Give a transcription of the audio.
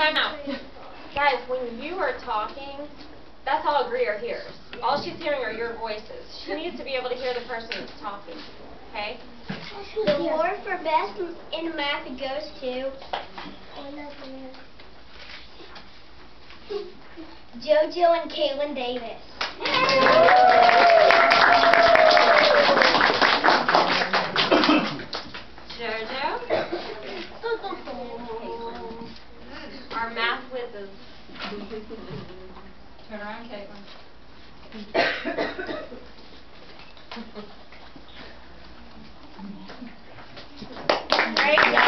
time out. Guys, when you are talking, that's all Greer hears. All she's hearing are your voices. She needs to be able to hear the person that's talking. Okay? The award for best in math goes to JoJo and Kaylin Davis. JoJo? Our math whizzes. Turn around, Caitlin. Great job.